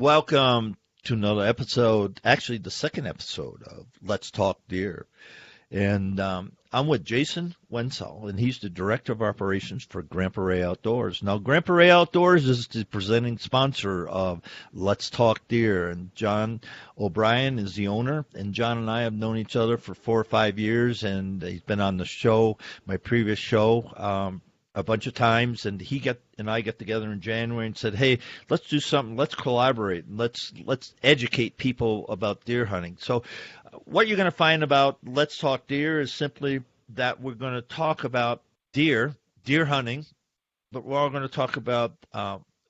Welcome to another episode, actually the second episode of Let's Talk Deer. And I'm with Jason Wenzel, and he's the Director of Operations for Grandpa Ray Outdoors. Now, Grandpa Ray Outdoors is the presenting sponsor of Let's Talk Deer, and John O'Brien is the owner. And John and I have known each other for 4 or 5 years, and he's been on the show, my previous show, a bunch of times, and I got together in January and said, "Hey, let's do something. Let's collaborate. And let's educate people about deer hunting." So, what you're going to find about Let's Talk Deer is simply that we're going to talk about deer hunting, but we're all going to talk about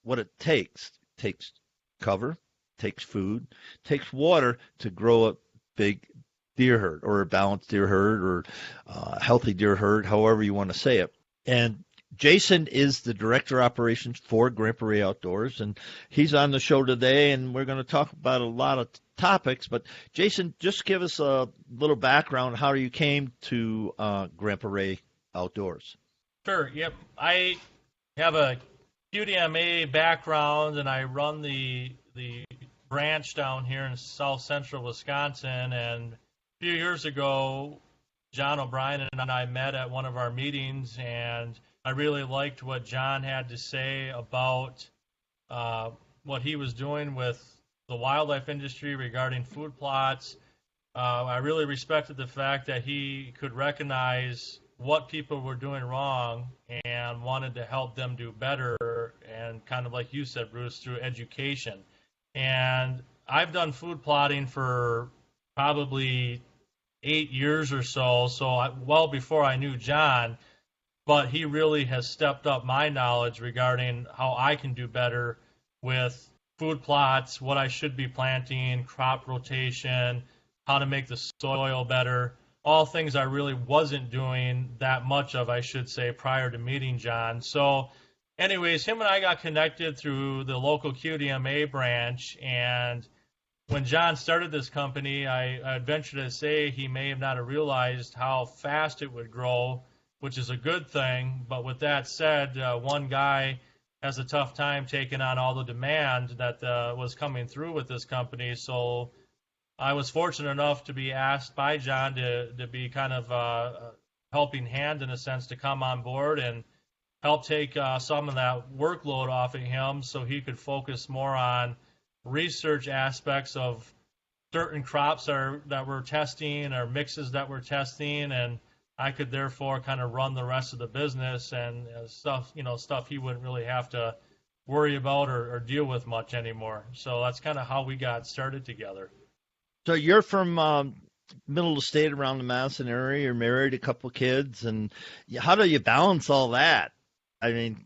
what it takes. It takes cover, takes food, takes water to grow a big deer herd, or a balanced deer herd, or a healthy deer herd, however you want to say it. And Jason is the Director of Operations for Grandpa Ray Outdoors, and he's on the show today, and we're going to talk about a lot of topics. But, Jason, just give us a little background how you came to Grandpa Ray Outdoors. Sure, yep. I have a QDMA background, and I run the branch down here in south central Wisconsin. And a few years ago, John O'Brien and I met at one of our meetings, and I really liked what John had to say about what he was doing with the wildlife industry regarding food plots. I really respected the fact that he could recognize what people were doing wrong and wanted to help them do better, and kind of like you said, Bruce, through education. And I've done food plotting for probably 8 years or so, well before I knew John. But he really has stepped up my knowledge regarding how I can do better with food plots, what I should be planting, crop rotation, how to make the soil better, all things I really wasn't doing that much of, I should say, prior to meeting John. So anyways, him and I got connected through the local QDMA branch, and when John started this company, I'd venture to say he may have not realized how fast it would grow, which is a good thing. But with that said, one guy has a tough time taking on all the demand that was coming through with this company. So I was fortunate enough to be asked by John to be kind of a helping hand, in a sense, to come on board and help take some of that workload off of him so he could focus more on research aspects of certain crops that we're testing, or mixes that we're testing, and I could therefore kind of run the rest of the business and stuff he wouldn't really have to worry about or deal with much anymore. So that's kind of how we got started together. So you're from middle of the state, around the Madison area. You're married, a couple kids, and how do you balance all that? I mean,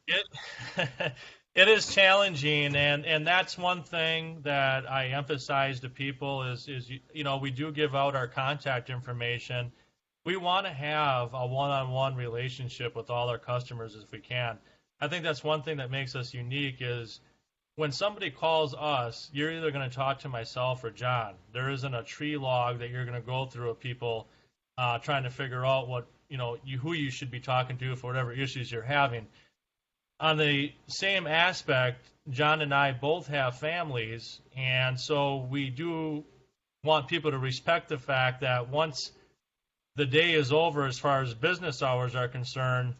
it is challenging, and that's one thing that I emphasize to people is we do give out our contact information. We want to have a one-on-one relationship with all our customers if we can. I think that's one thing that makes us unique is when somebody calls us, you're either going to talk to myself or John. There isn't a tree log that you're going to go through of people trying to figure out who you should be talking to for whatever issues you're having. On the same aspect, John and I both have families, and so we do want people to respect the fact that once the day is over, as far as business hours are concerned,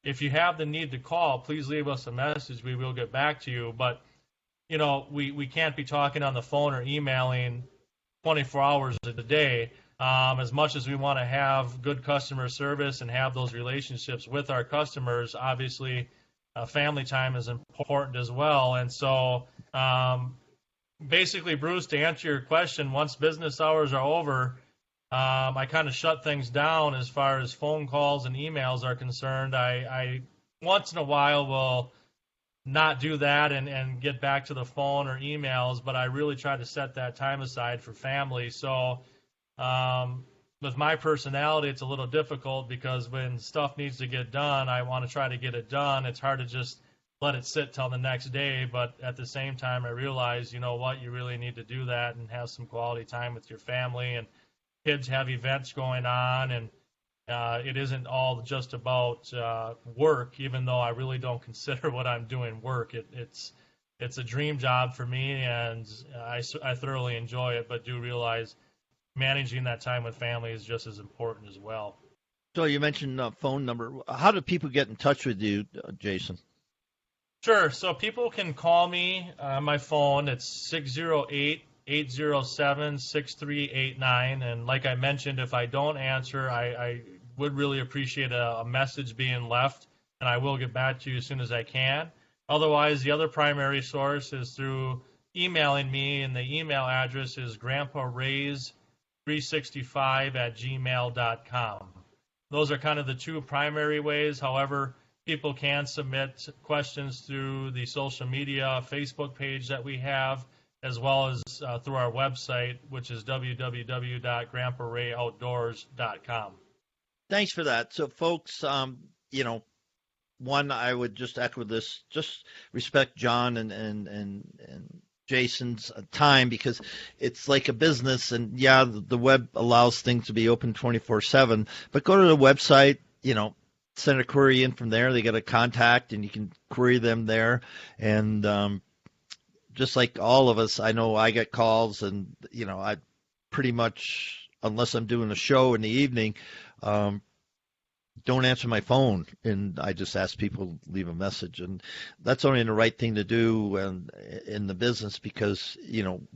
if you have the need to call, please leave us a message. We will get back to you. But, we can't be talking on the phone or emailing 24 hours a day. As much as we want to have good customer service and have those relationships with our customers, obviously family time is important as well. And so basically, Bruce, to answer your question, once business hours are over, I kind of shut things down as far as phone calls and emails are concerned. I once in a while will not do that and get back to the phone or emails, but I really try to set that time aside for family. So with my personality, it's a little difficult because when stuff needs to get done, I want to try to get it done. It's hard to just let it sit till the next day, but at the same time, I realize, you really need to do that and have some quality time with your family, and kids have events going on, and it isn't all just about work, even though I really don't consider what I'm doing work. It's it's a dream job for me, and I thoroughly enjoy it, but do realize managing that time with family is just as important as well. So you mentioned phone number. How do people get in touch with you, Jason? Sure. So people can call me on my phone. It's 608-807-6389. And like I mentioned, if I don't answer, I would really appreciate a message being left, and I will get back to you as soon as I can. Otherwise, the other primary source is through emailing me, and the email address is grandparays365@gmail.com. Those are kind of the two primary ways. However, people can submit questions through the social media Facebook page that we have, as well as through our website, which is www.grandparayoutdoors.com. Thanks for that. So, folks, one, I would just echo this: just respect John and Jason's time, because it's like a business, and yeah, the web allows things to be open 24/7. But go to the website, send a query in from there. They get a contact, and you can query them there. And just like all of us, I know I get calls, and I pretty much, unless I'm doing a show in the evening, don't answer my phone, and I just ask people to leave a message, and that's only the right thing to do in the business, because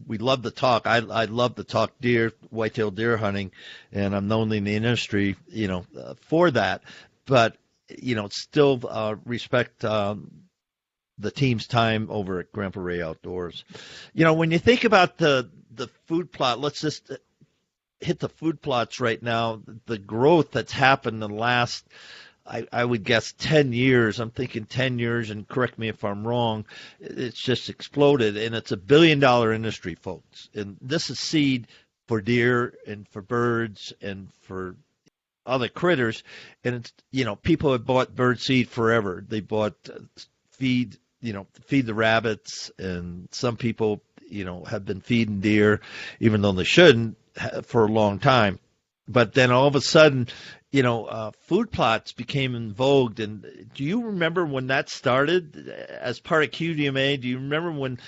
we love to talk. I love to talk whitetail deer hunting, and I'm known in the industry for that. But still respect the team's time over at Grandpa Ray Outdoors. When you think about the food plot, let's just hit the food plots right now. The growth that's happened in the last, I would guess, 10 years. I'm thinking 10 years, and correct me if I'm wrong. It's just exploded, and it's $1 billion industry, folks. And this is seed for deer and for birds and for other critters. And it's, people have bought bird seed forever. They bought feed the rabbits, and some people, have been feeding deer, even though they shouldn't, for a long time. But then all of a sudden, food plots became in vogue. And do you remember when that started as part of QDMA? Do you remember when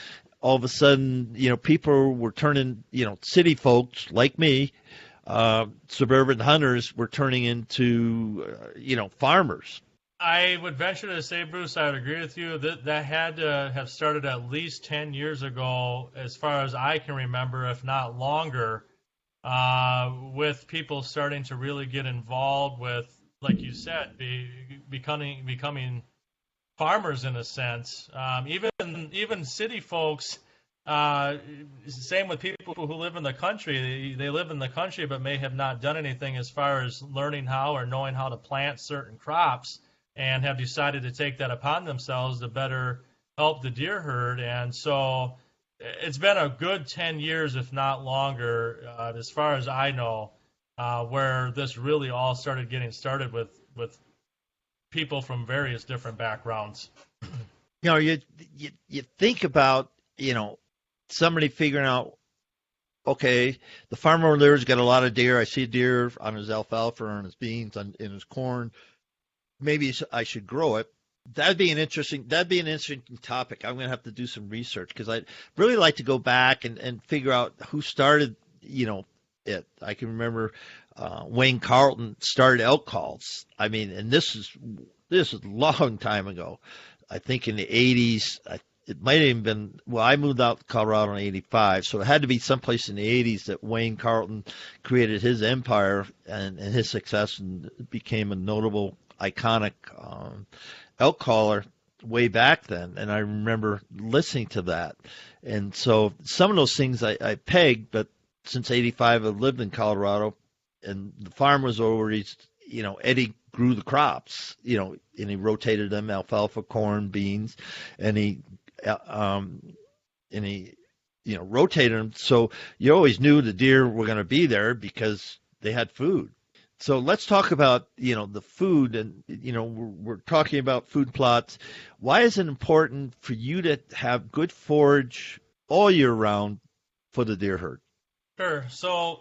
all of a sudden, people were turning, city folks like me, suburban hunters, were turning into, farmers? I would venture to say, Bruce, I would agree with you that had to have started at least 10 years ago, as far as I can remember, if not longer, with people starting to really get involved with, like you said, becoming farmers in a sense. Even city folks, same with people who live in the country. They live in the country but may have not done anything as far as learning how or knowing how to plant certain crops, and have decided to take that upon themselves to better help the deer herd. And so it's been a good 10 years, if not longer, as far as I know, where this really all started getting started with people from various different backgrounds. You think about, somebody figuring out, okay, the farmer over there's got a lot of deer. I see a deer on his alfalfa or on his beans, in his corn. Maybe I should grow it. That'd be an interesting topic. I'm going to have to do some research, because I'd really like to go back and figure out who started, it. I can remember Wayne Carlton started elk calls. I mean, and this is a long time ago. I think in the 80s. It might have even been, I moved out to Colorado in 85, so it had to be someplace in the 80s that Wayne Carlton created his empire and his success, and became a notable, iconic elk caller way back then. And I remember listening to that. And so some of those things I pegged, but since 85 I've lived in Colorado, and the farm was already, Eddie grew the crops, and he rotated them: alfalfa, corn, beans, and he rotated them. So you always knew the deer were going to be there because they had food. So let's talk about, the food, and, we're talking about food plots. Why is it important for you to have good forage all year round for the deer herd? Sure. So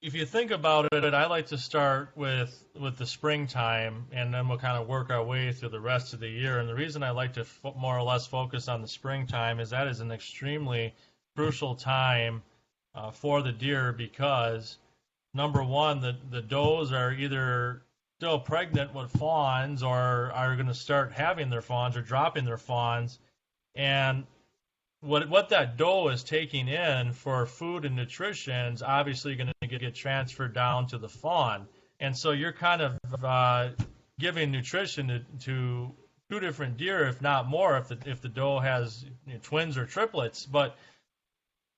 if you think about it, I like to start with the springtime, and then we'll kind of work our way through the rest of the year. And the reason I like to more or less focus on the springtime is that is an extremely crucial time for the deer because number one, the does are either still pregnant with fawns or are going to start having their fawns or dropping their fawns, and what that doe is taking in for food and nutrition is obviously going to get transferred down to the fawn. And so you're kind of giving nutrition to two different deer, if not more, if the doe has twins or triplets. But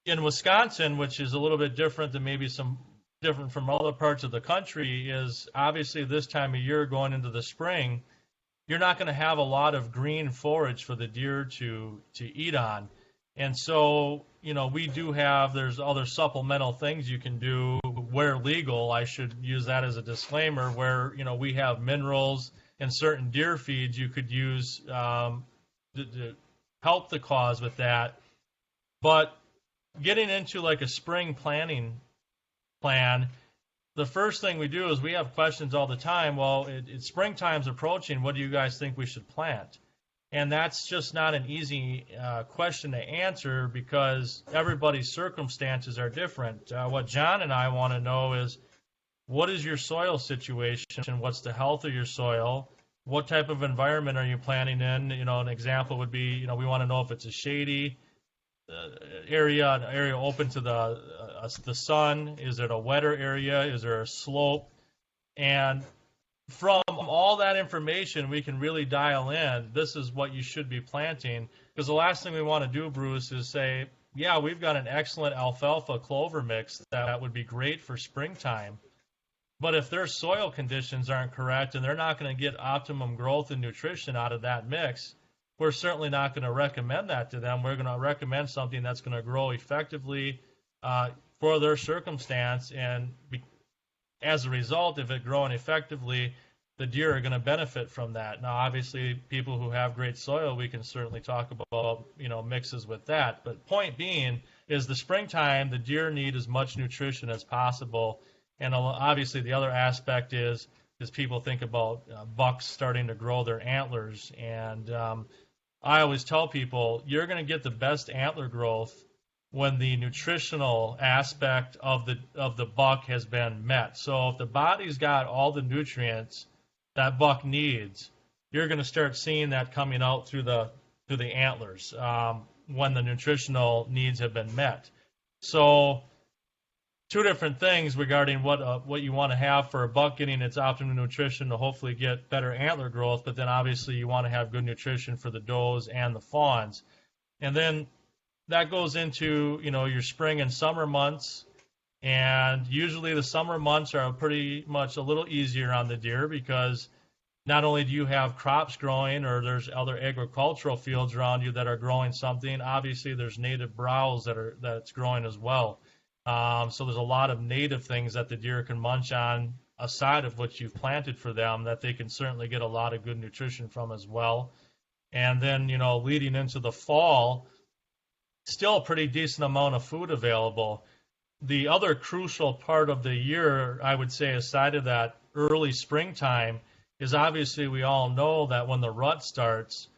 in Wisconsin, which is a little bit different than maybe some different from other parts of the country, is obviously this time of year going into the spring, you're not going to have a lot of green forage for the deer to eat on. And so, we do have, there's other supplemental things you can do where legal. I should use that as a disclaimer where, we have minerals and certain deer feeds you could use to help the cause with that. But getting into like a spring planning plan, the first thing we do is we have questions all the time. Well, it's springtime's approaching. What do you guys think we should plant? And that's just not an easy question to answer because everybody's circumstances are different. What John and I want to know is what is your soil situation? What's the health of your soil? What type of environment are you planting in? An example would be, we want to know if it's a shady area, an area open to the sun. Is it a wetter area? Is there a slope? And from all that information, we can really dial in, this is what you should be planting. Because the last thing we want to do, Bruce, is say, yeah, we've got an excellent alfalfa clover mix that would be great for springtime. But if their soil conditions aren't correct and they're not going to get optimum growth and nutrition out of that mix, we're certainly not going to recommend that to them. We're going to recommend something that's going to grow effectively for their circumstance, and as a result, if it's growing effectively, the deer are going to benefit from that. Now, obviously, people who have great soil, we can certainly talk about, mixes with that. But point being is the springtime, the deer need as much nutrition as possible. And obviously, the other aspect is people think about bucks starting to grow their antlers. And I always tell people, you're going to get the best antler growth when the nutritional aspect of the buck has been met. So if the body's got all the nutrients that buck needs, you're going to start seeing that coming out through the antlers when the nutritional needs have been met. So two different things regarding what you want to have for a buck getting its optimum nutrition to hopefully get better antler growth, but then obviously you want to have good nutrition for the does and the fawns. And then that goes into, your spring and summer months. And usually the summer months are pretty much a little easier on the deer because not only do you have crops growing or there's other agricultural fields around you that are growing something, obviously there's native browse that's growing as well. So there's a lot of native things that the deer can munch on aside of what you've planted for them that they can certainly get a lot of good nutrition from as well. And then, leading into the fall, still a pretty decent amount of food available. The other crucial part of the year, I would say, aside of that early springtime, is obviously we all know that when the rut starts,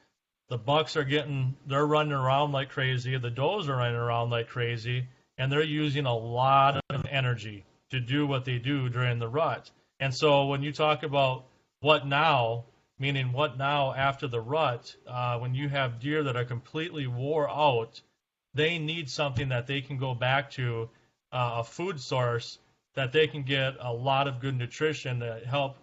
the bucks they're running around like crazy, the does are running around like crazy, and they're using a lot of energy to do what they do during the rut. And so when you talk about what now, meaning what now after the rut, when you have deer that are completely wore out, they need something that they can go back to, a food source that they can get a lot of good nutrition to help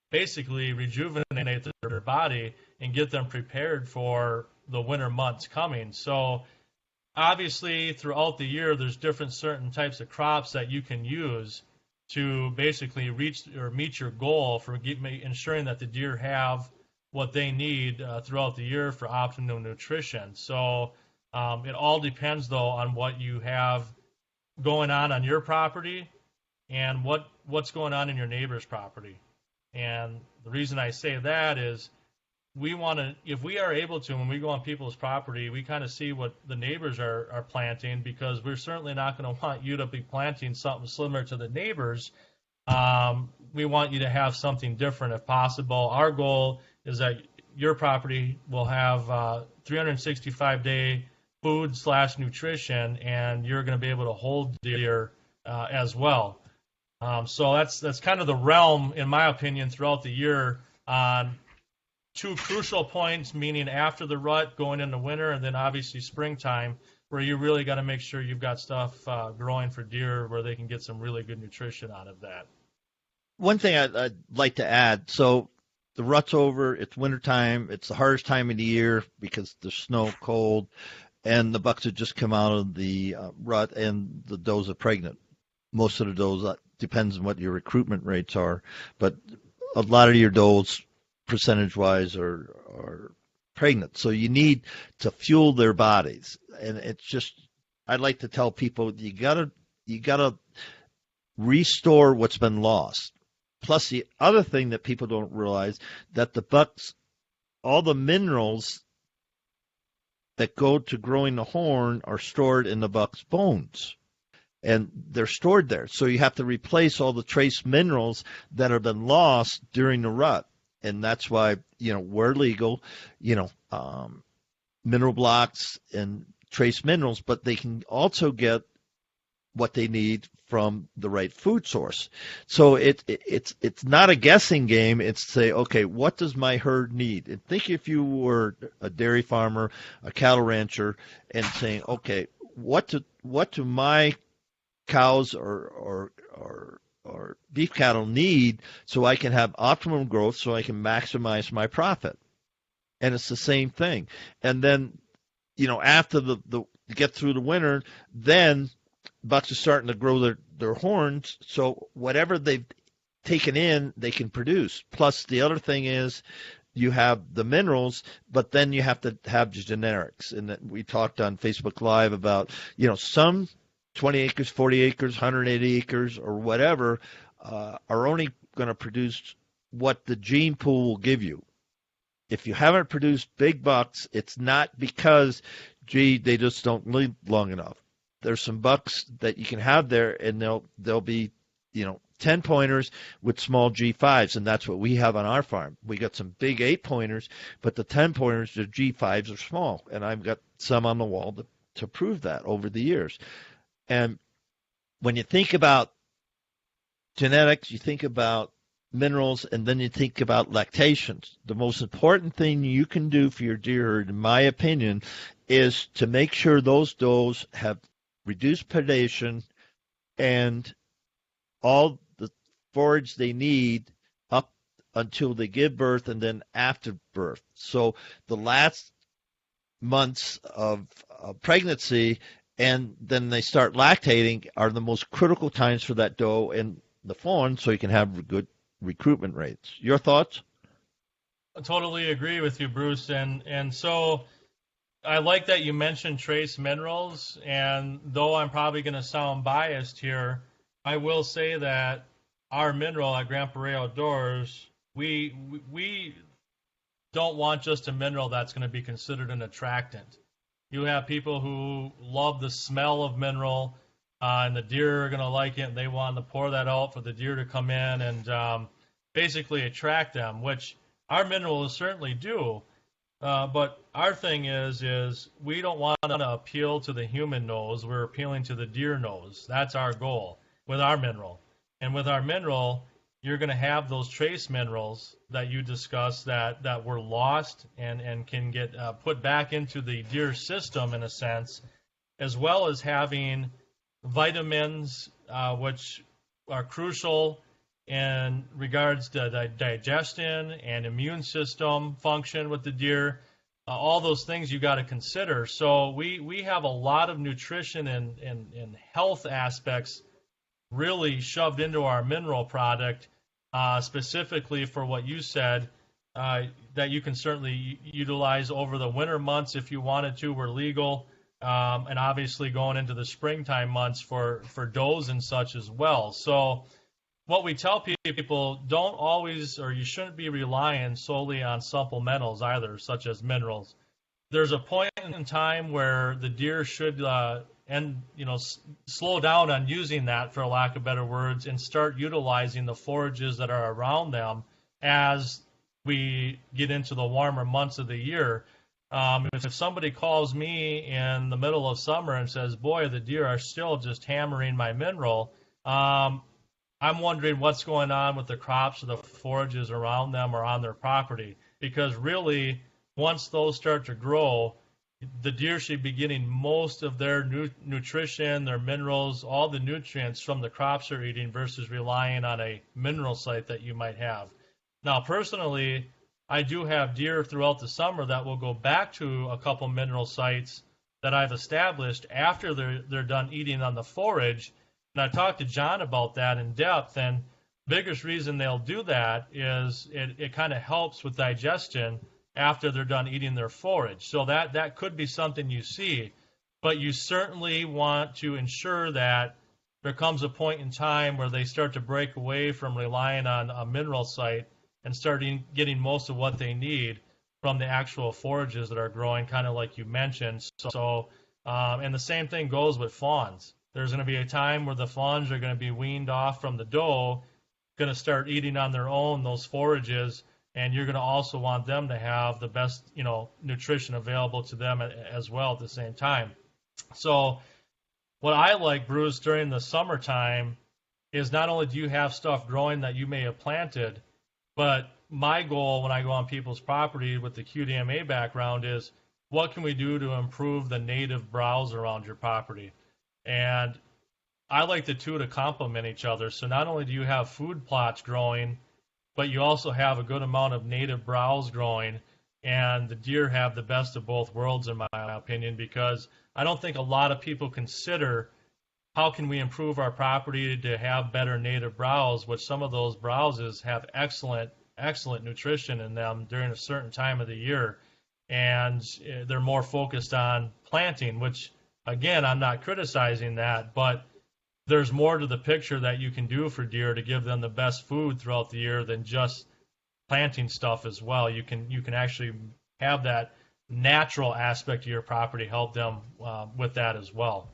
basically rejuvenate their body and get them prepared for the winter months coming. So obviously throughout the year there's different certain types of crops that you can use to basically reach or meet your goal for ensuring that the deer have what they need throughout the year for optimum nutrition. So it all depends, though, on what you have going on your property and what's going on in your neighbor's property. And the reason I say that is we want to, if we are able to, when we go on people's property, we kind of see what the neighbors are planting, because we're certainly not going to want you to be planting something similar to the neighbors. We want you to have something different if possible. Our goal is that your property will have 365-day food/nutrition, and you're going to be able to hold deer as well. So that's kind of the realm, in my opinion, throughout the year on two crucial points, meaning after the rut, going into winter, and then obviously springtime, where you really got to make sure you've got stuff growing for deer where they can get some really good nutrition out of that. One thing I'd like to add, so the rut's over, it's wintertime, it's the hardest time of the year because there's snow, cold, and the bucks have just come out of the rut, and the does are pregnant. Most of the does, depends on what your recruitment rates are, but a lot of your does, percentage-wise, are pregnant. So you need to fuel their bodies, and it's just, I'd like to tell people you gotta restore what's been lost. Plus, the other thing that people don't realize, that the bucks, all the minerals that go to growing the horn are stored in the buck's bones. And they're stored there. So you have to replace all the trace minerals that have been lost during the rut. And that's why, we're legal, mineral blocks and trace minerals, but they can also get what they need from the right food source. So it's not a guessing game. It's say, okay, what does my herd need? And think if you were a dairy farmer, a cattle rancher, and saying, okay, what do my cows or beef cattle need so I can have optimum growth, so I can maximize my profit? And it's the same thing. And then, after the get through the winter, then bucks are starting to grow their horns, so whatever they've taken in, they can produce. Plus, the other thing is you have the minerals, but then you have to have the genetics. And that we talked on Facebook Live about, some 20 acres, 40 acres, 180 acres, or whatever, are only going to produce what the gene pool will give you. If you haven't produced big bucks, it's not because, they just don't live long enough. There's some bucks that you can have there, and they'll be, 10 pointers with small G5s, and that's what we have on our farm. We got some big 8 pointers, but the 10 pointers, the G5s are small, and I've got some on the wall to prove that over the years. And when you think about genetics, you think about minerals, and then you think about lactations. The most important thing you can do for your deer herd, in my opinion, is to make sure those does have reduced predation and all the forage they need up until they give birth and then after birth. So the last months of pregnancy and then they start lactating are the most critical times for that doe and the fawn, so you can have good recruitment rates. Your thoughts? I totally agree with you, Bruce. And so I like that you mentioned trace minerals, and though I'm probably going to sound biased here, I will say that our mineral at Grandpa Ray Outdoors, we don't want just a mineral that's going to be considered an attractant. You have people who love the smell of mineral, and the deer are going to like it, and they want to pour that out for the deer to come in and basically attract them, which our minerals certainly do. But our thing is we don't want to appeal to the human nose. We're appealing to the deer nose. That's our goal with our mineral. And with our mineral, you're going to have those trace minerals that you discussed that were lost and can get put back into the deer system in a sense, as well as having vitamins, which are crucial in regards to digestion and immune system function with the deer. All those things you got to consider. So we have a lot of nutrition and health aspects really shoved into our mineral product, specifically for what you said, that you can certainly utilize over the winter months if you wanted to. We're legal, and obviously going into the springtime months for does and such as well. So what we tell people, don't always, or you shouldn't be relying solely on supplementals either, such as minerals. There's a point in time where the deer should slow down on using that, for lack of better words, and start utilizing the forages that are around them as we get into the warmer months of the year. If somebody calls me in the middle of summer and says, boy, the deer are still just hammering my mineral, I'm wondering what's going on with the crops or the forages around them or on their property. Because really, once those start to grow, the deer should be getting most of their nutrition, their minerals, all the nutrients from the crops they're eating versus relying on a mineral site that you might have. Now, personally, I do have deer throughout the summer that will go back to a couple mineral sites that I've established after they're done eating on the forage. And I talked to John about that in depth, and biggest reason they'll do that is it kind of helps with digestion after they're done eating their forage. So that could be something you see, but you certainly want to ensure that there comes a point in time where they start to break away from relying on a mineral site and starting getting most of what they need from the actual forages that are growing, kind of like you mentioned. And the same thing goes with fawns. There's going to be a time where the fawns are going to be weaned off from the doe, going to start eating on their own those forages, and you're going to also want them to have the best, nutrition available to them as well at the same time. So what I like, Bruce, during the summertime is not only do you have stuff growing that you may have planted, but my goal when I go on people's property with the QDMA background is what can we do to improve the native browse around your property? And I like the two to complement each other. So not only do you have food plots growing, but you also have a good amount of native browse growing, and the deer have the best of both worlds, in my opinion, because I don't think a lot of people consider how can we improve our property to have better native browse, which some of those browses have excellent nutrition in them during a certain time of the year, and they're more focused on planting, which, again, I'm not criticizing that, but there's more to the picture that you can do for deer to give them the best food throughout the year than just planting stuff as well. You can actually have that natural aspect of your property help them with that as well.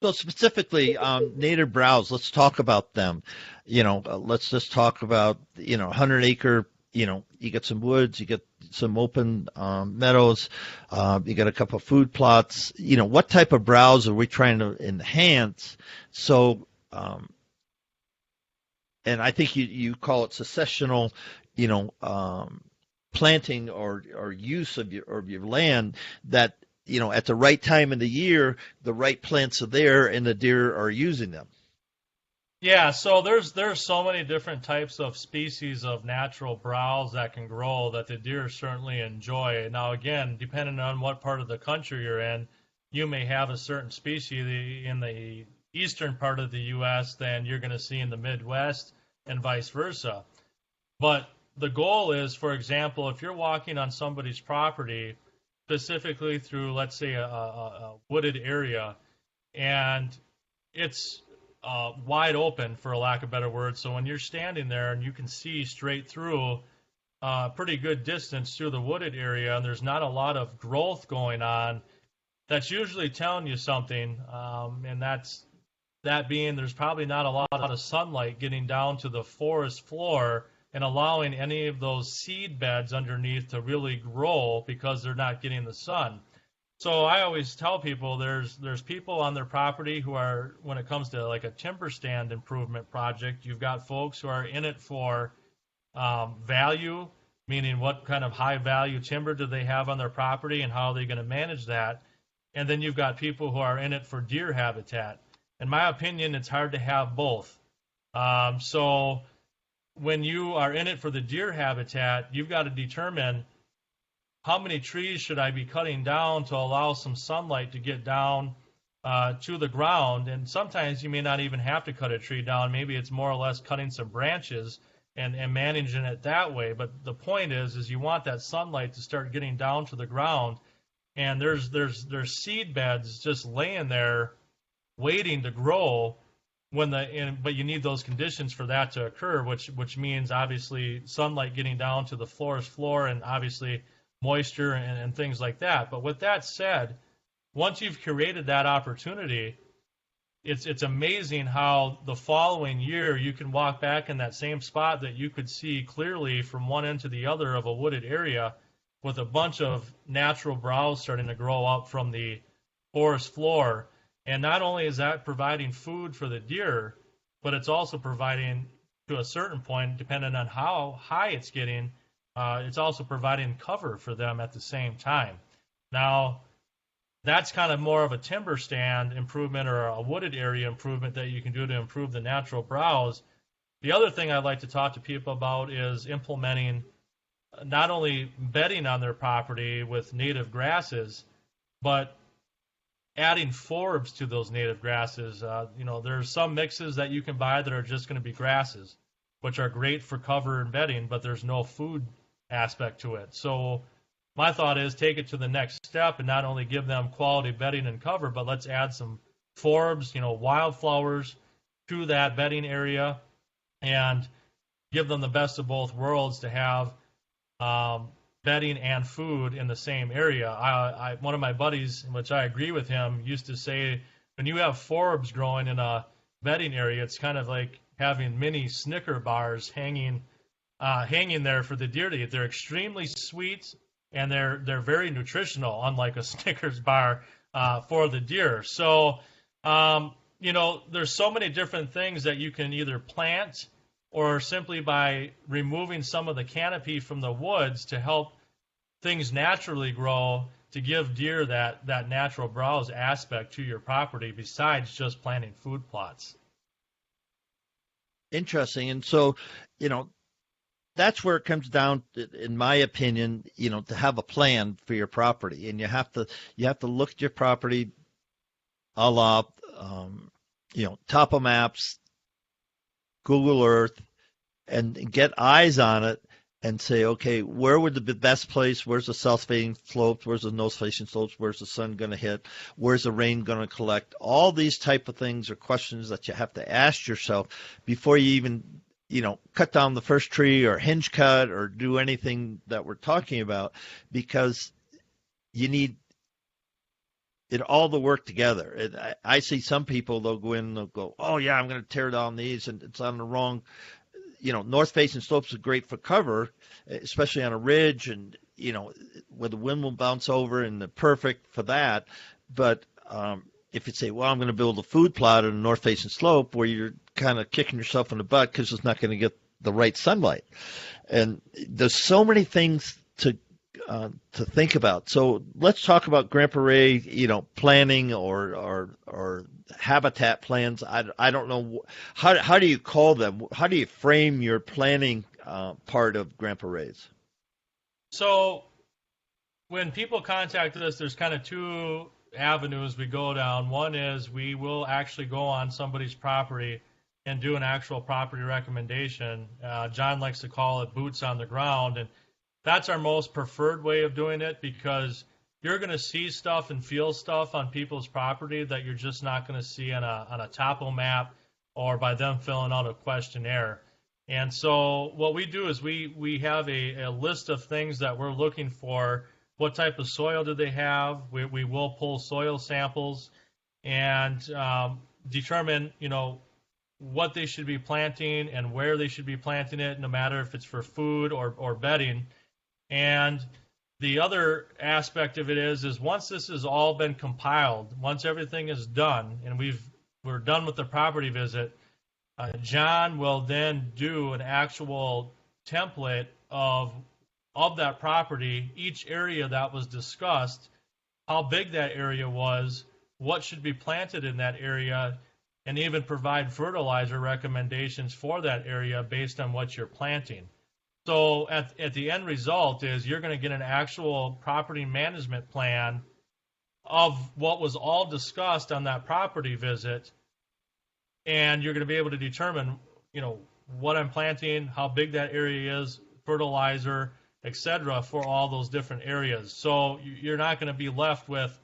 So specifically, native browse, let's talk about them. Let's just talk about, 100-acre, you get some woods, you get some open meadows, you got a couple of food plots. What type of browse are we trying to enhance? So, and I think you call it successional, planting or use of your land that, at the right time of the year, the right plants are there and the deer are using them. Yeah, so there's so many different types of species of natural browse that can grow that the deer certainly enjoy. Now, again, depending on what part of the country you're in, you may have a certain species in the eastern part of the U.S. than you're going to see in the Midwest and vice versa. But the goal is, for example, if you're walking on somebody's property, specifically through, let's say, a wooded area, and it's wide open, for a lack of better words. So when you're standing there and you can see straight through a pretty good distance through the wooded area, and there's not a lot of growth going on, that's usually telling you something, and that being there's probably not a lot of sunlight getting down to the forest floor and allowing any of those seed beds underneath to really grow because they're not getting the sun. So I always tell people there's people on their property who are, when it comes to like a timber stand improvement project, you've got folks who are in it for value, meaning what kind of high value timber do they have on their property and how are they going to manage that. And then you've got people who are in it for deer habitat. In my opinion, it's hard to have both. So when you are in it for the deer habitat, you've got to determine how many trees should I be cutting down to allow some sunlight to get down to the ground. And sometimes you may not even have to cut a tree down. Maybe it's more or less cutting some branches and managing it that way. But the point is you want that sunlight to start getting down to the ground. And there's seed beds just laying there waiting to grow. but you need those conditions for that to occur, which means obviously sunlight getting down to the forest floor and obviously moisture and things like that. But with that said, once you've created that opportunity, it's amazing how the following year you can walk back in that same spot that you could see clearly from one end to the other of a wooded area with a bunch of natural browse starting to grow up from the forest floor. And not only is that providing food for the deer, but it's also providing, to a certain point, depending on how high it's getting, it's also providing cover for them at the same time. Now, that's kind of more of a timber stand improvement or a wooded area improvement that you can do to improve the natural browse. The other thing I'd like to talk to people about is implementing not only bedding on their property with native grasses, but adding forbs to those native grasses. There's some mixes that you can buy that are just going to be grasses, which are great for cover and bedding, but there's no food aspect to it. So my thought is take it to the next step and not only give them quality bedding and cover, but let's add some forbs, wildflowers to that bedding area and give them the best of both worlds to have bedding and food in the same area. One of my buddies, in which I agree with him, used to say when you have forbs growing in a bedding area, it's kind of like having mini Snicker bars hanging there for the deer to eat. They're extremely sweet and they're very nutritional, unlike a Snickers bar for the deer. So there's so many different things that you can either plant or simply by removing some of the canopy from the woods to help things naturally grow, to give deer that natural browse aspect to your property besides just planting food plots. Interesting. And so, that's where it comes down, in my opinion, to have a plan for your property. And you have to look at your property a la, topo maps, Google Earth, and get eyes on it and say, okay, where would the best place? Where's the south-facing slopes? Where's the north-facing slopes? Where's the sun going to hit? Where's the rain going to collect? All these type of things are questions that you have to ask yourself before you even, cut down the first tree or hinge cut or do anything that we're talking about, because you need it all to work together. And I see some people, they'll go in and they'll go, oh, yeah, I'm going to tear down these, and it's on the wrong – north-facing slopes are great for cover, especially on a ridge and, where the wind will bounce over, and they're perfect for that. But if you say, well, I'm going to build a food plot on a north-facing slope, where you're kind of kicking yourself in the butt because it's not going to get the right sunlight. And there's so many things to think about. So let's talk about Grandpa Ray, planning or habitat plans. I don't know how do you call them? How do you frame your planning part of Grandpa Ray's? So when people contact us, there's kind of two avenues we go down. One is we will actually go on somebody's property and do an actual property recommendation. John likes to call it boots on the ground, and that's our most preferred way of doing it, because you're going to see stuff and feel stuff on people's property that you're just not going to see on a topo map or by them filling out a questionnaire. And so what we do is we have a list of things that we're looking for. What type of soil do they have? We will pull soil samples and determine, what they should be planting and where they should be planting it, no matter if it's for food or bedding. And the other aspect of it is once this has all been compiled, once everything is done and we're done with the property visit, John will then do an actual template of that property, each area that was discussed, how big that area was, what should be planted in that area, and even provide fertilizer recommendations for that area based on what you're planting. So at the end result is you're going to get an actual property management plan of what was all discussed on that property visit, and you're going to be able to determine, what I'm planting, how big that area is, fertilizer, etc., for all those different areas. So you're not going to be left with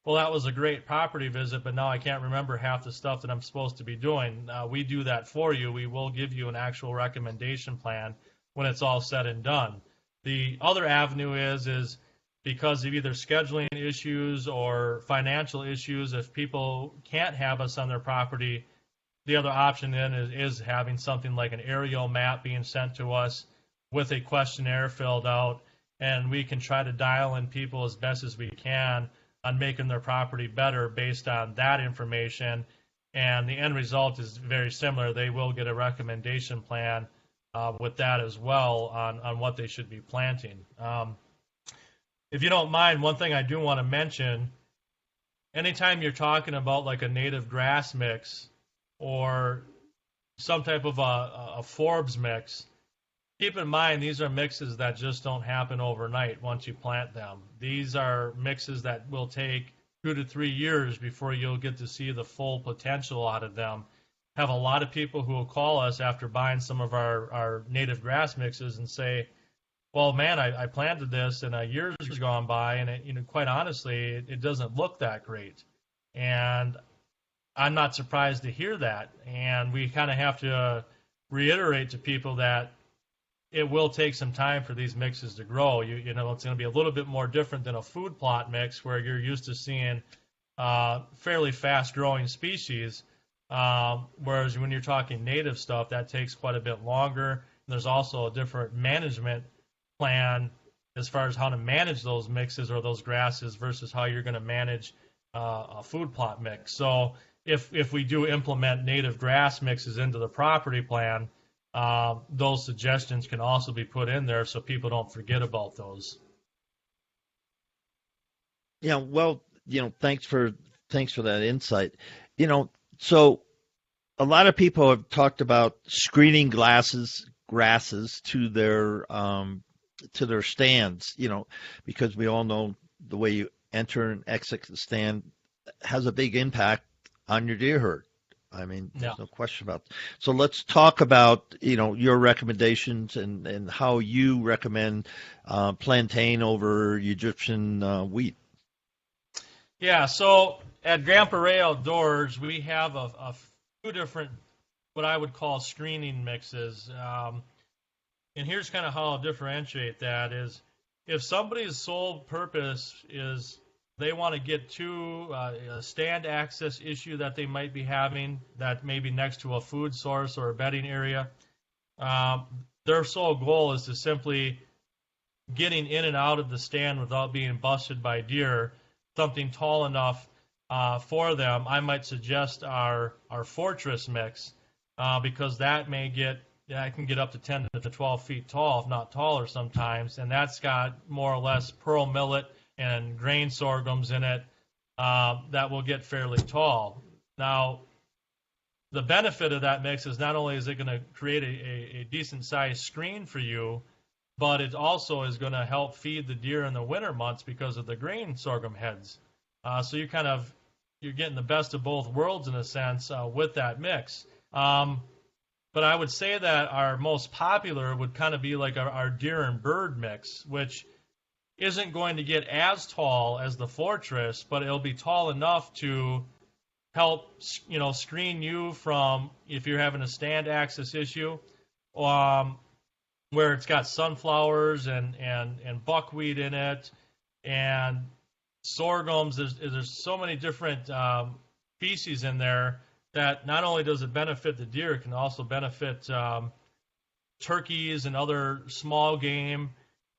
well, that was a great property visit, but now I can't remember half the stuff that I'm supposed to be doing. We do that for you. We will give you an actual recommendation plan when it's all said and done. The other avenue is because of either scheduling issues or financial issues, if people can't have us on their property, the other option then is having something like an aerial map being sent to us with a questionnaire filled out, and we can try to dial in people as best as we can on making their property better based on that information. And the end result is very similar. They will get a recommendation plan with that as well on what they should be planting. If you don't mind, one thing I do want to mention, anytime you're talking about like a native grass mix or some type of a forbs mix, keep in mind these are mixes that just don't happen overnight once you plant them. These are mixes that will take 2 to 3 years before you'll get to see the full potential out of them. Have a lot of people who will call us after buying some of our native grass mixes and say, well, man, I planted this and a year's gone by, and it, quite honestly, it doesn't look that great. And I'm not surprised to hear that. And we kind of have to reiterate to people that it will take some time for these mixes to grow. You know, it's going to be a little bit more different than a food plot mix where you're used to seeing fairly fast-growing species, whereas when you're talking native stuff, that takes quite a bit longer. There's also a different management plan as far as how to manage those mixes or those grasses versus how you're going to manage a food plot mix. So if we do implement native grass mixes into the property plan, those suggestions can also be put in there so people don't forget about those. Yeah, well, thanks for that insight. So a lot of people have talked about screening grasses to their stands, because we all know the way you enter and exit the stand has a big impact on your deer herd. I mean, there's no question about that. So let's talk about, your recommendations and how you recommend plantain over Egyptian wheat. Yeah, so at Grandpa Ray Outdoors, we have a few different, what I would call screening mixes. And here's kind of how I'll differentiate that is if somebody's sole purpose is they want to get to a stand access issue that they might be having that may be next to a food source or a bedding area, their sole goal is to simply getting in and out of the stand without being busted by deer, something tall enough for them. I might suggest our Fortress mix because that may it can get up to 10 to 12 feet tall, if not taller sometimes, and that's got more or less pearl millet and grain sorghums in it that will get fairly tall. Now, the benefit of that mix is not only is it going to create a decent-sized screen for you, but it also is going to help feed the deer in the winter months because of the grain sorghum heads. So you're getting the best of both worlds in a sense with that mix. But I would say that our most popular would kind of be like our deer and bird mix, which isn't going to get as tall as the Fortress, but it'll be tall enough to help, screen you from if you're having a stand access issue, where it's got sunflowers and buckwheat in it, and sorghums. There's so many different species in there that not only does it benefit the deer, it can also benefit turkeys and other small game.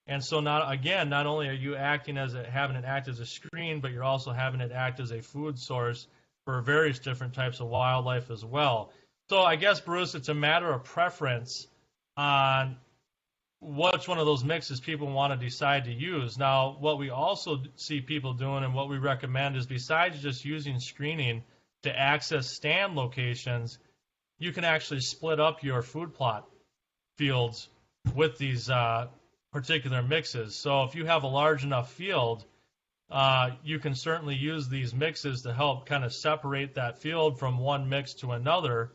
And so not only are you having it act as a screen, but you're also having it act as a food source for various different types of wildlife as well. So I guess, Bruce, it's a matter of preference on which one of those mixes people want to decide to use. Now, what we also see people doing and what we recommend is besides just using screening to access stand locations, you can actually split up your food plot fields with these particular mixes. So if you have a large enough field, you can certainly use these mixes to help kind of separate that field from one mix to another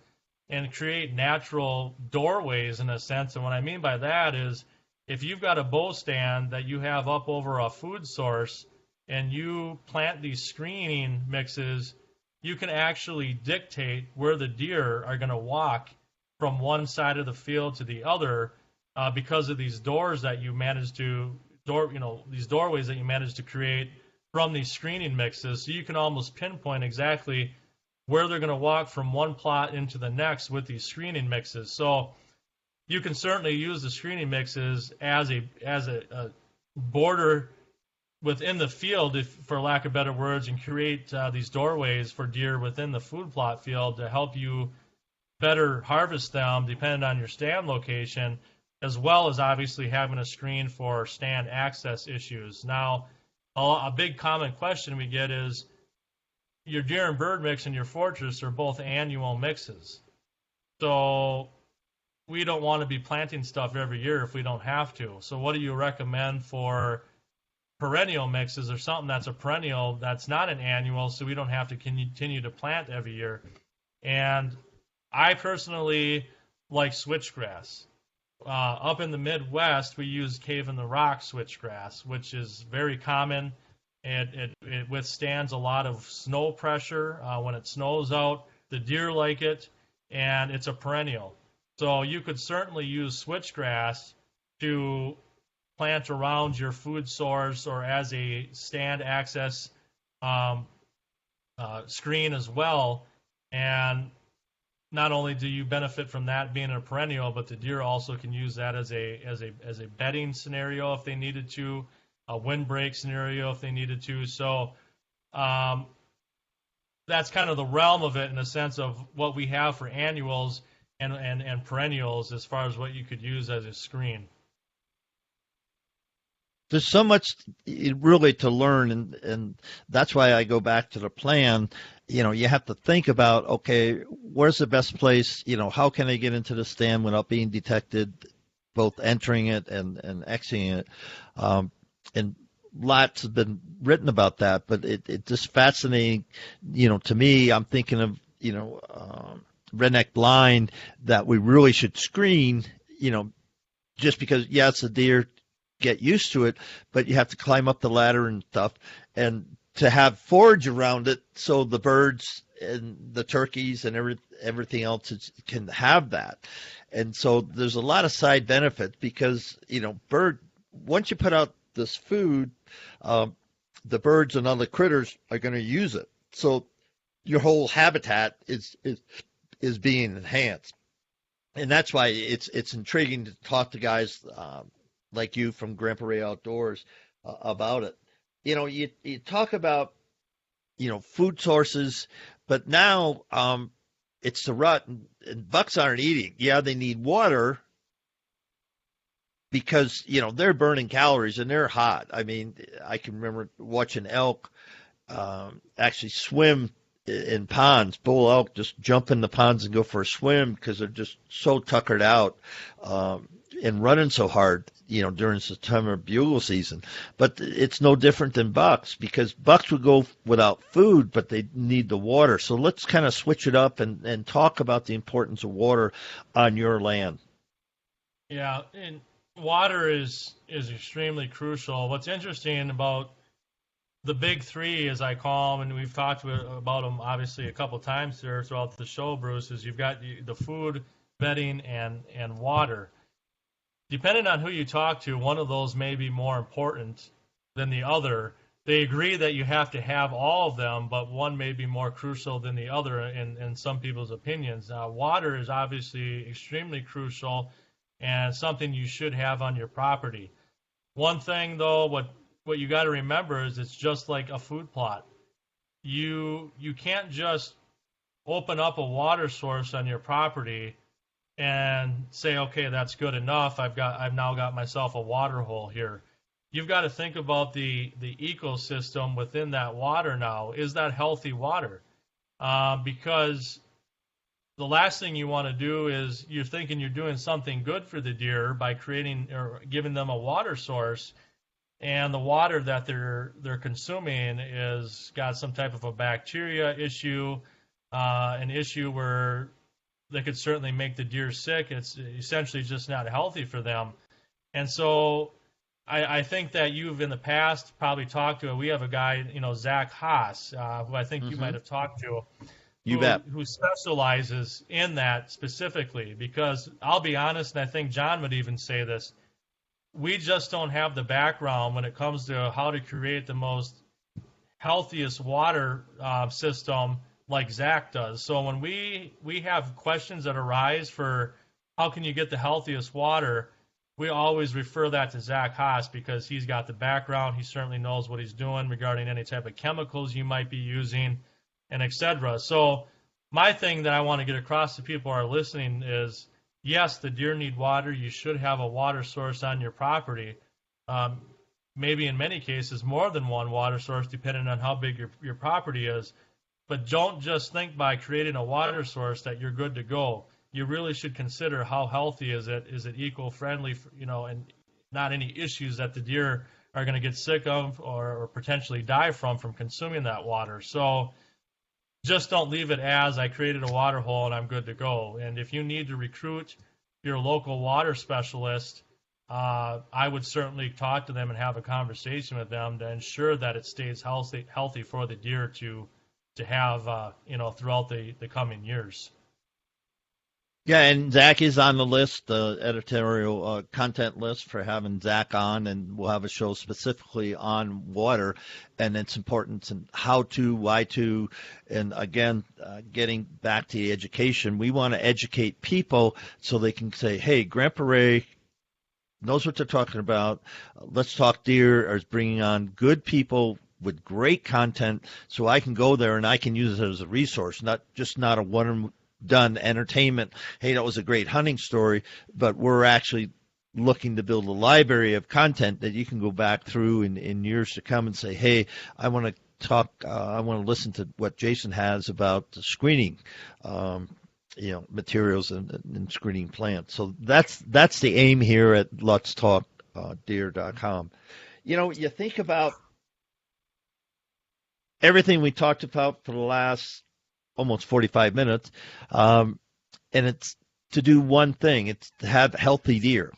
and create natural doorways in a sense. And what I mean by that is if you've got a bow stand that you have up over a food source and you plant these screening mixes, you can actually dictate where the deer are going to walk from one side of the field to the other because of these doors that you manage to these doorways that you manage to create from these screening mixes. So you can almost pinpoint exactly where they're going to walk from one plot into the next with these screening mixes. So you can certainly use the screening mixes as a border within the field, if, for lack of better words, and create these doorways for deer within the food plot field to help you better harvest them depending on your stand location, as well as obviously having a screen for stand access issues. Now, a big common question we get is your deer and bird mix and your fortress are both annual mixes. So we don't want to be planting stuff every year if we don't have to. So what do you recommend for perennial mixes or something that's a perennial that's not an annual, so we don't have to continue to plant every year? And I personally like switchgrass. Up in the Midwest, we use cave in the rock switchgrass, which is very common. It withstands a lot of snow pressure when it snows out. The deer like it, and it's a perennial. So you could certainly use switchgrass to plant around your food source or as a stand access screen as well. And not only do you benefit from that being a perennial, but the deer also can use that as a bedding scenario if they needed to, a windbreak scenario if they needed to. So that's kind of the realm of it in the sense of what we have for annuals and perennials as far as what you could use as a screen. There's so much really to learn, and that's why I go back to the plan. You have to think about, okay, where's the best place? How can I get into the stand without being detected, both entering it and exiting it? And lots have been written about that, but it's just fascinating. To me, I'm thinking of, redneck blind that we really should screen, just because, it's a deer, get used to it, but you have to climb up the ladder and stuff, and to have forage around it so the birds and the turkeys and everything else can have that. And so there's a lot of side benefits because, once you put out this food, the birds and other critters are going to use it. So your whole habitat is being enhanced. And that's why it's intriguing to talk to guys like you from Grandpa Ray Outdoors about it. You talk about, food sources, but now it's the rut, and bucks aren't eating. Yeah, they need water because, they're burning calories and they're hot. I mean, I can remember watching elk actually swim in ponds. Bull elk just jump in the ponds and go for a swim because they're just so tuckered out and running so hard, during September bugle season. But it's no different than bucks because bucks would go without food, but they need the water. So let's kind of switch it up and talk about the importance of water on your land. Yeah, and water is extremely crucial. What's interesting about the big three, as I call them, and we've talked about them obviously a couple times here throughout the show, Bruce, is you've got the food, bedding, and water. Depending on who you talk to, one of those may be more important than the other. They agree that you have to have all of them, but one may be more crucial than the other in some people's opinions. Water is obviously extremely crucial and something you should have on your property. One thing, though, what you got to remember is it's just like a food plot. You can't just open up a water source on your property and say, okay, that's good enough. I've now got myself a water hole here. You've got to think about the ecosystem within that water now. Is that healthy water? Because the last thing you want to do is you're thinking you're doing something good for the deer by creating or giving them a water source, and the water that they're consuming is got some type of a bacteria issue, an issue where they could certainly make the deer sick. It's essentially just not healthy for them. And so I think that you've in the past probably talked to. We have a guy, Zach Haas, who I think you Hmm. might have talked to, You who bet. who specializes in that specifically. Because I'll be honest, and I think John would even say this, we just don't have the background when it comes to how to create the most healthiest water system like Zach does. So when we have questions that arise for how can you get the healthiest water, we always refer that to Zach Haas because he's got the background. He certainly knows what he's doing regarding any type of chemicals you might be using, and et cetera. So my thing that I want to get across to people who are listening is, yes, the deer need water. You should have a water source on your property. Um, Maybe in many cases more than one water source, depending on how big your property is. But don't just think by creating a water source that you're good to go. You really should consider how healthy is it? Is it eco-friendly, and not any issues that the deer are going to get sick of or potentially die from consuming that water. So just don't leave it as I created a water hole and I'm good to go. And if you need to recruit your local water specialist, I would certainly talk to them and have a conversation with them to ensure that it stays healthy for the deer to have throughout the coming years. Yeah, and Zach is on the list, the editorial content list for having Zach on, and we'll have a show specifically on water and its importance and how to, why to, and again, getting back to the education. We want to educate people so they can say, hey, Grandpa Ray knows what they're talking about. Let's Talk Deer is bringing on good people with great content so I can go there and I can use it as a resource, not a one done entertainment. Hey, that was a great hunting story, but we're actually looking to build a library of content that you can go back through in years to come and say, hey, I want to listen to what Jason has about the screening, materials and screening plants. So that's the aim here at letstalkdeer.com. You think about everything we talked about for the last almost 45 minutes, and it's to do one thing. It's to have healthy deer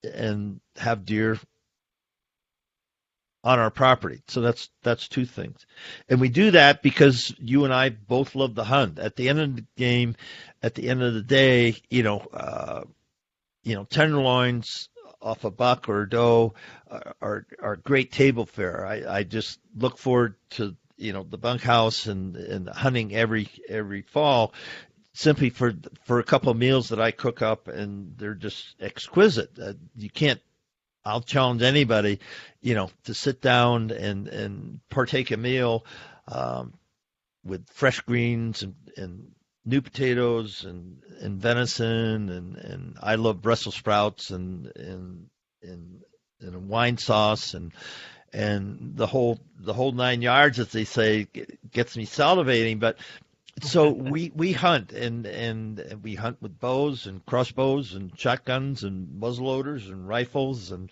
and have deer on our property. So that's two things. And we do that because you and I both love the hunt. At the end of the game, at the end of the day, tenderloins off a buck or a doe are great table fare. I just look forward to the bunkhouse and hunting every fall, simply for a couple of meals that I cook up, and they're just exquisite. You can't. I'll challenge anybody, to sit down and partake a meal with fresh greens and new potatoes and venison and I love Brussels sprouts and a wine sauce and the whole 9 yards, as they say, gets me salivating. But so we hunt and we hunt with bows and crossbows and shotguns and muzzleloaders and rifles and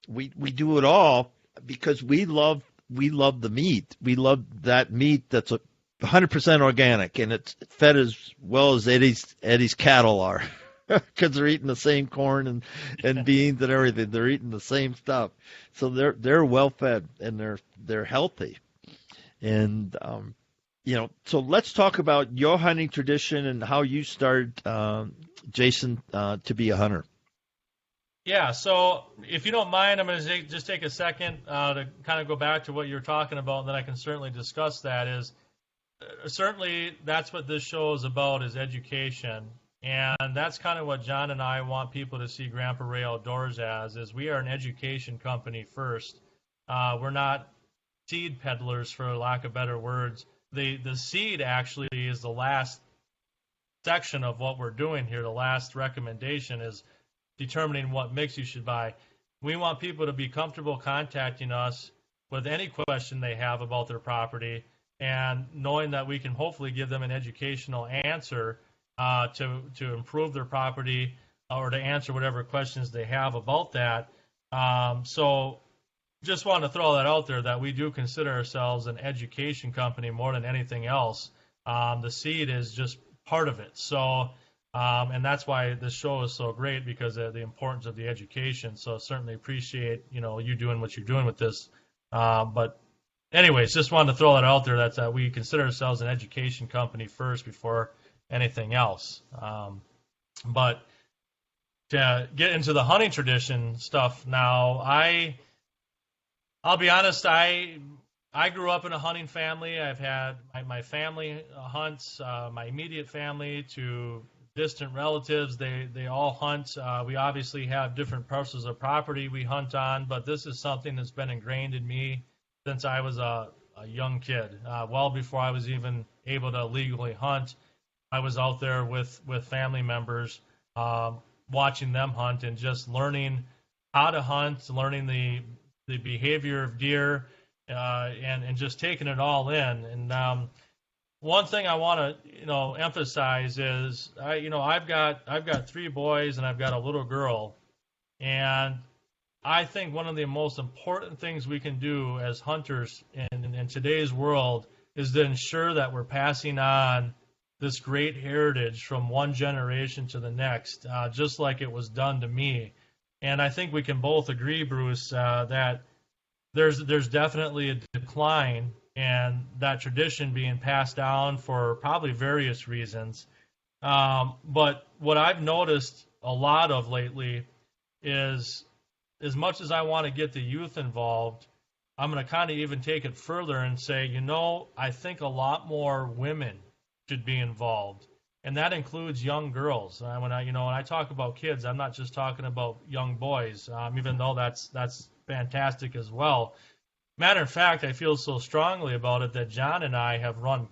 we do it all because we love the meat. We love that meat that's 100% organic, and it's fed as well as Eddie's cattle are. Because they're eating the same corn and beans and everything. They're eating the same stuff, so they're well fed and they're healthy. And so let's talk about your hunting tradition and how you started, Jason, to be a hunter. Yeah, so if you don't mind, I'm going to just take a second to kind of go back to what you were talking about, and then I can certainly discuss that. Certainly that's what this show is about, is education. And that's kind of what John and I want people to see Grandpa Ray Outdoors as, is we are an education company first. We're not seed peddlers, for lack of better words. The seed actually is the last section of what we're doing here. The last recommendation is determining what mix you should buy. We want people to be comfortable contacting us with any question they have about their property, and knowing that we can hopefully give them an educational answer to improve their property or to answer whatever questions they have about that. So just want to throw that out there, that we do consider ourselves an education company more than anything else. The seed is just part of it. So And that's why this show is so great, because of the importance of the education. So certainly appreciate, you doing what you're doing with this. But anyways, just wanted to throw that out there, that we consider ourselves an education company first before anything else. But to get into the hunting tradition stuff now, I'll be honest, I grew up in a hunting family. I've had my family hunts, my immediate family to distant relatives. They all hunt. We obviously have different parcels of property we hunt on, but this is something that's been ingrained in me since I was a young kid. Well before I was even able to legally hunt, I was out there with family members, watching them hunt and just learning how to hunt, learning the behavior of deer, and just taking it all in. And one thing I want to emphasize is I've got three boys and I've got a little girl, and I think one of the most important things we can do as hunters in today's world is to ensure that we're passing on this great heritage from one generation to the next, just like it was done to me. And I think we can both agree, Bruce, that there's definitely a decline in that tradition being passed down for probably various reasons. But what I've noticed a lot of lately is, as much as I want to get the youth involved, I'm going to kind of even take it further and say, I think a lot more women should be involved, and that includes young girls. When I talk about kids, I'm not just talking about young boys, even though that's fantastic as well. Matter of fact, I feel so strongly about it that John and I have run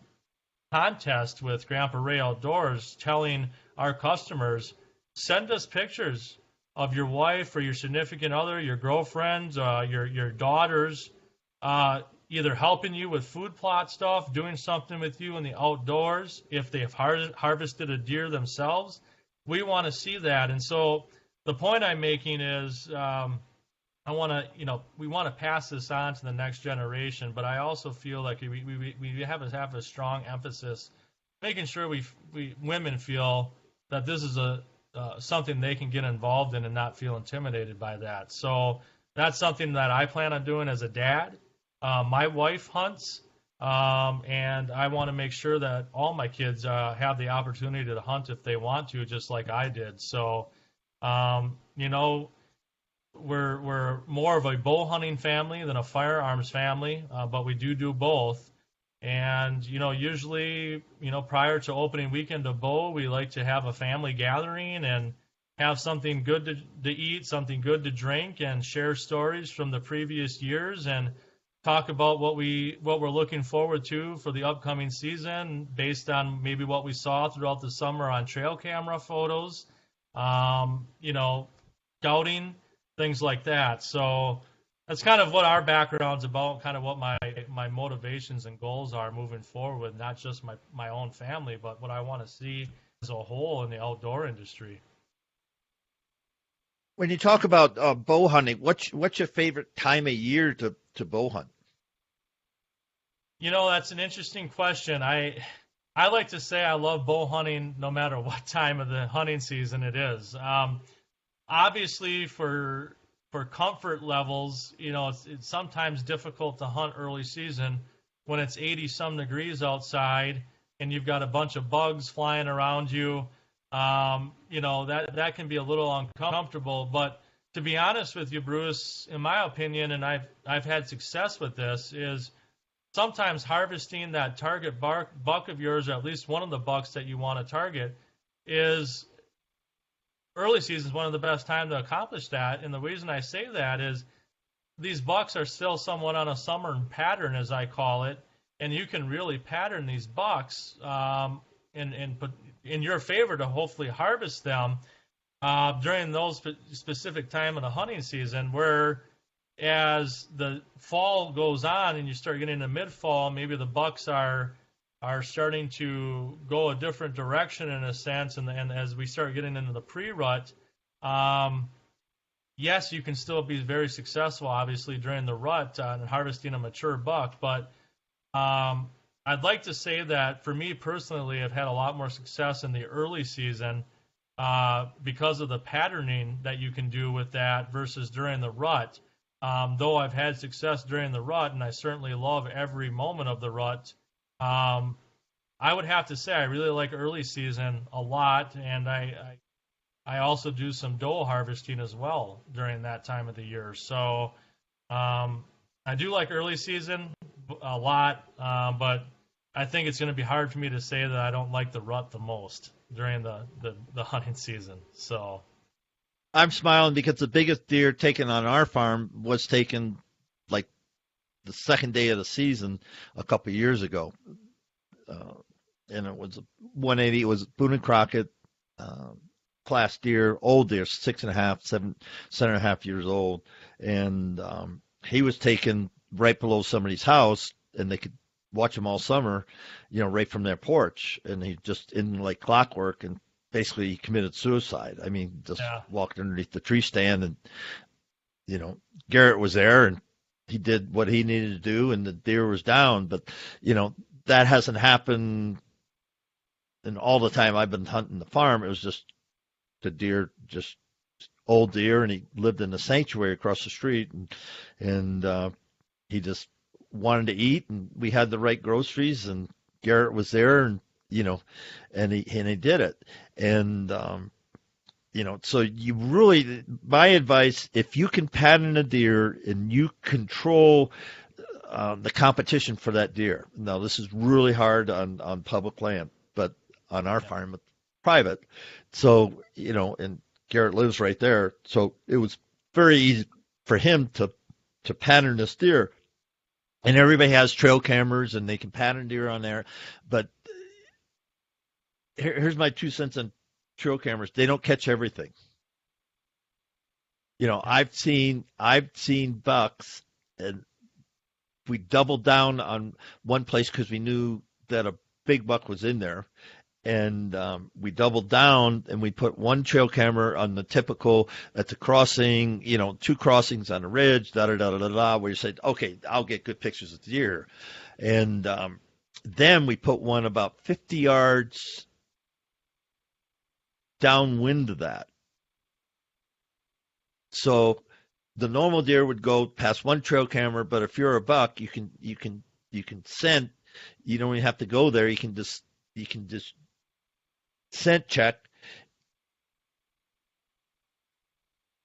contests with Grandpa Ray Outdoors, telling our customers, send us pictures of your wife or your significant other, your girlfriends, your daughters, either helping you with food plot stuff, doing something with you in the outdoors. If they have harvested a deer themselves, we want to see that. And so the point I'm making is, we want to pass this on to the next generation, but I also feel like we have to have a strong emphasis, making sure women feel that this is something they can get involved in and not feel intimidated by that. So that's something that I plan on doing as a dad. My wife hunts, and I want to make sure that all my kids have the opportunity to hunt if they want to, just like I did. So, we're more of a bow hunting family than a firearms family, but we do both. And, usually, prior to opening weekend of bow, we like to have a family gathering and have something good to eat, something good to drink, and share stories from the previous years and talk about what we're looking forward to for the upcoming season based on maybe what we saw throughout the summer on trail camera photos, scouting, things like that. So that's kind of what our background's about, kind of what my motivations and goals are moving forward, not just my own family, but what I want to see as a whole in the outdoor industry. When you talk about bow hunting, what's your favorite time of year to bow hunt? That's an interesting question. I like to say I love bow hunting no matter what time of the hunting season it is. Obviously, for comfort levels, it's sometimes difficult to hunt early season when it's 80-some degrees outside and you've got a bunch of bugs flying around you. That can be a little uncomfortable. But to be honest with you, Bruce, in my opinion, and I've had success with this, is sometimes harvesting that target buck of yours, or at least one of the bucks that you want to target, is early season is one of the best time to accomplish that. And the reason I say that is these bucks are still somewhat on a summer pattern, as I call it, and you can really pattern these bucks in your favor to hopefully harvest them during those specific time of the hunting season, where as the fall goes on and you start getting into mid-fall, maybe the bucks are starting to go a different direction in a sense, and as we start getting into the pre-rut, yes, you can still be very successful, obviously, during the rut in harvesting a mature buck, but I'd like to say that for me personally, I've had a lot more success in the early season because of the patterning that you can do with that versus during the rut. Though I've had success during the rut, and I certainly love every moment of the rut, I would have to say I really like early season a lot, and I also do some doe harvesting as well during that time of the year. So I do like early season a lot, but I think it's going to be hard for me to say that I don't like the rut the most during the hunting season. So I'm smiling because the biggest deer taken on our farm was taken like the second day of the season a couple of years ago. Uh, and it was 180. It was Boone and Crockett class deer, old deer, 6.5, 7.5 years old. And he was taken right below somebody's house, and they could watch him all summer, right from their porch. And he just in like clockwork, and basically he committed suicide. I mean, just walked underneath the tree stand, and Garrett was there, and he did what he needed to do, and the deer was down. But that hasn't happened. And all the time I've been hunting the farm, it was just the deer, just old deer, and he lived in the sanctuary across the street, and he just wanted to eat, and we had the right groceries, and Garrett was there, and and he did it, and so you really, my advice, if you can pattern a deer and you control the competition for that deer. Now this is really hard on public land, but on our farm, it's private. So and Garrett lives right there, so it was very easy for him to pattern this deer. And everybody has trail cameras, and they can pattern deer on there. But here's my 2 cents on trail cameras: they don't catch everything. I've seen bucks, and we doubled down on one place because we knew that a big buck was in there. And we doubled down, and we put one trail camera on the typical at the crossing, 2 crossings on a ridge, where you say, okay, I'll get good pictures of the deer. And then we put one about 50 yards downwind of that. So the normal deer would go past one trail camera, but if you're a buck, you can scent. You don't even have to go there. You can just scent check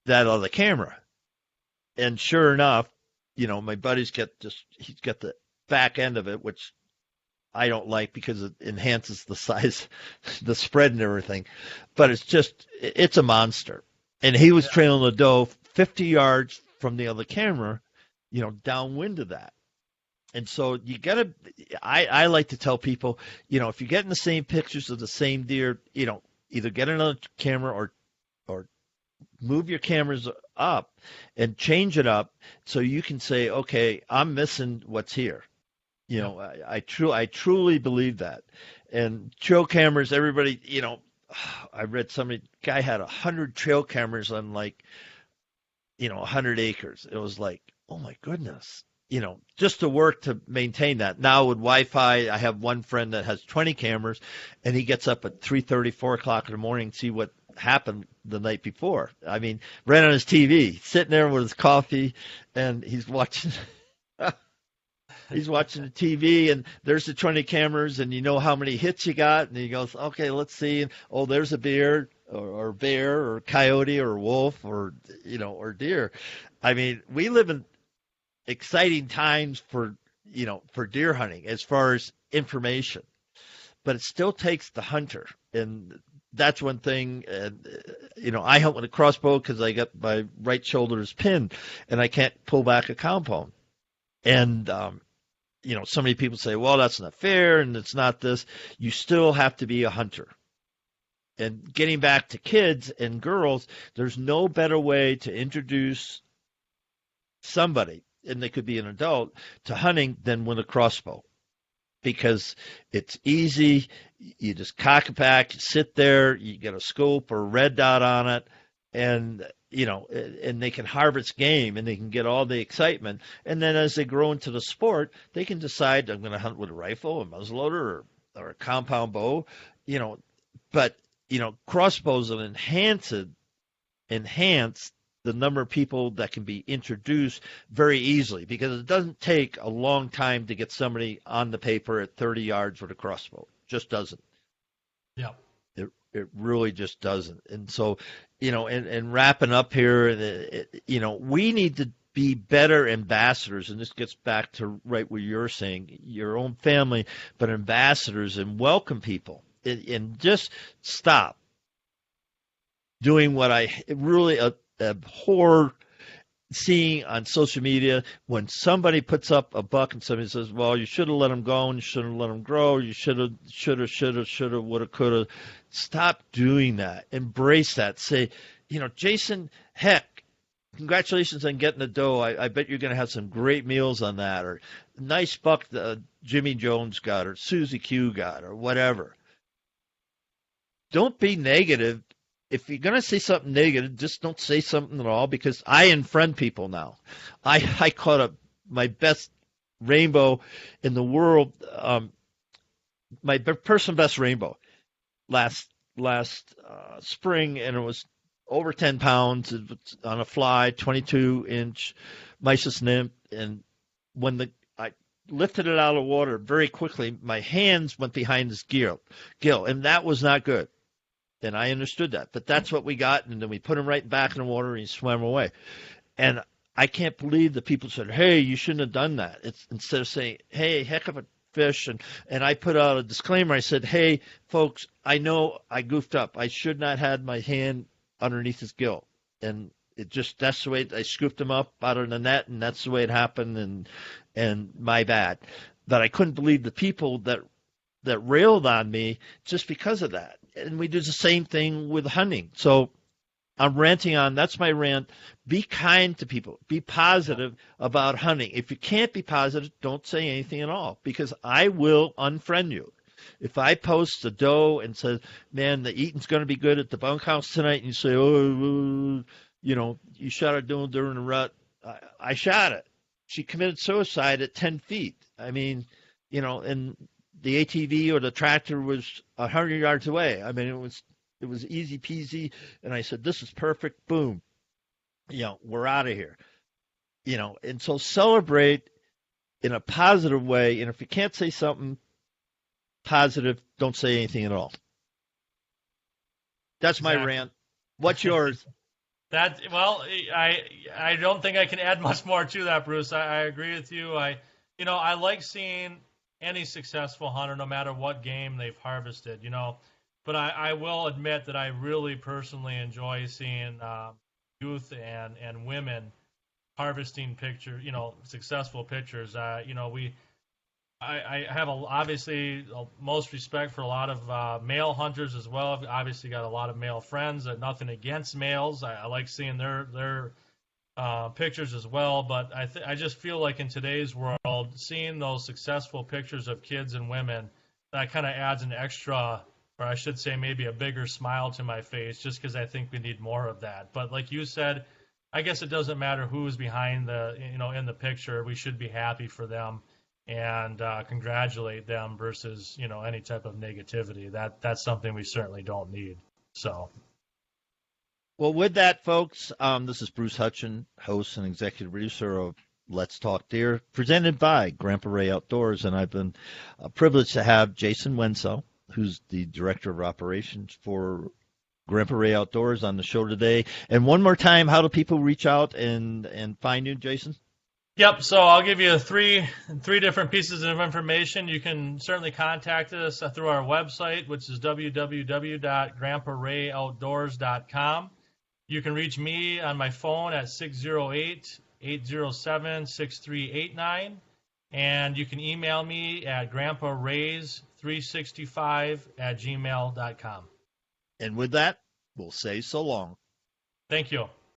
that other camera. And sure enough, my buddy's he's got the back end of it, which I don't like because it enhances the size, the spread and everything. But it's a monster. And he was trailing the doe 50 yards from the other camera, downwind of that. And so you got to, I like to tell people, if you're getting the same pictures of the same deer, either get another camera or move your cameras up and change it up so you can say, okay, I'm missing what's here. I truly believe that. And trail cameras, everybody, I read guy had 100 trail cameras on 100 acres. It was like, oh my goodness. Just to work to maintain that. Now with Wi-Fi, I have one friend that has 20 cameras, and he gets up at 3:30, 4 o'clock in the morning to see what happened the night before. I mean, right on his TV, sitting there with his coffee, and he's watching the TV, and there's the 20 cameras, and you know how many hits you got, and he goes, okay, let's see. And, oh, there's a bear or coyote or wolf or deer. I mean, we live in exciting times for deer hunting as far as information, but it still takes the hunter, and that's one thing. And I hunt with a crossbow because I got my right shoulder is pinned, and I can't pull back a compound. And so many people say, well, that's not fair, and it's not this. You still have to be a hunter. And getting back to kids and girls, there's no better way to introduce somebody, and they could be an adult, to hunting than with a crossbow, because it's easy. You just cock it back, you sit there, you get a scope or a red dot on it, and and they can harvest game and they can get all the excitement. And then as they grow into the sport, they can decide I'm going to hunt with a rifle, a muzzleloader, or a compound bow, but crossbows will enhance the number of people that can be introduced very easily, because it doesn't take a long time to get somebody on the paper at 30 yards with a crossbow. It just doesn't. Yeah. It really just doesn't. And so, and wrapping up here, we need to be better ambassadors. And this gets back to right what you're saying, your own family, but ambassadors, and welcome people, and just stop doing what I really abhor seeing on social media, when somebody puts up a buck and somebody says, well, you should have let him go and you should have let him grow. You should have, would have, could have. Stop doing that. Embrace that. Say, Jason, heck, congratulations on getting the doe. I bet you're going to have some great meals on that. Or nice buck Jimmy Jones got, or Susie Q got, or whatever. Don't be negative. If you're going to say something negative, just don't say something at all, because I unfriend people now. I caught my best rainbow in the world, my personal best rainbow last spring, and it was over 10 pounds. It was on a fly, 22-inch mysis nymph, and when I lifted it out of the water very quickly, my hands went behind his gill, and that was not good. And I understood that. But that's what we got, and then we put him right back in the water, and he swam away. And I can't believe that people said, hey, you shouldn't have done that. It's instead of saying, hey, heck of a fish, and I put out a disclaimer. I said, hey, folks, I know I goofed up. I should not have had my hand underneath his gill. And that's the way I scooped him up out of the net, and that's the way it happened, and my bad. But I couldn't believe the people that railed on me just because of that. And we do the same thing with hunting. So I'm ranting on, that's my rant. Be kind to people. Be positive about hunting. If you can't be positive, don't say anything at all, because I will unfriend you. If I post a doe and says, man, the eating's going to be good at the bunkhouse tonight, and you say, you shot a doe during the rut, I shot it. She committed suicide at 10 feet. I mean, and the ATV or the tractor was 100 yards away. I mean, it was easy peasy. And I said, this is perfect. Boom. We're out of here. And so celebrate in a positive way. And if you can't say something positive, don't say anything at all. That's my rant. What's yours? I don't think I can add much more to that, Bruce. I agree with you. I like seeing any successful hunter, no matter what game they've harvested, But I will admit that I really personally enjoy seeing youth and women harvesting successful pictures. I have obviously most respect for a lot of male hunters as well. I've obviously got a lot of male friends. Nothing against males. I like seeing their pictures as well, but I just feel like in today's world, seeing those successful pictures of kids and women, that kind of adds an extra, or I should say maybe a bigger smile to my face, just because I think we need more of that. But like you said, I guess it doesn't matter who's behind in the picture. We should be happy for them and congratulate them versus any type of negativity. That's something we certainly don't need. So. Well, with that, folks, this is Bruce Hutchin, host and executive producer of Let's Talk Deer, presented by Grandpa Ray Outdoors, and I've been privileged to have Jason Wenzel, who's the director of operations for Grandpa Ray Outdoors, on the show today. And one more time, how do people reach out and find you, Jason? Yep, so I'll give you three different pieces of information. You can certainly contact us through our website, which is www.grandparrayoutdoors.com. You can reach me on my phone at 608-807-6389, and you can email me at grandparays365@gmail.com. And with that, we'll say so long. Thank you.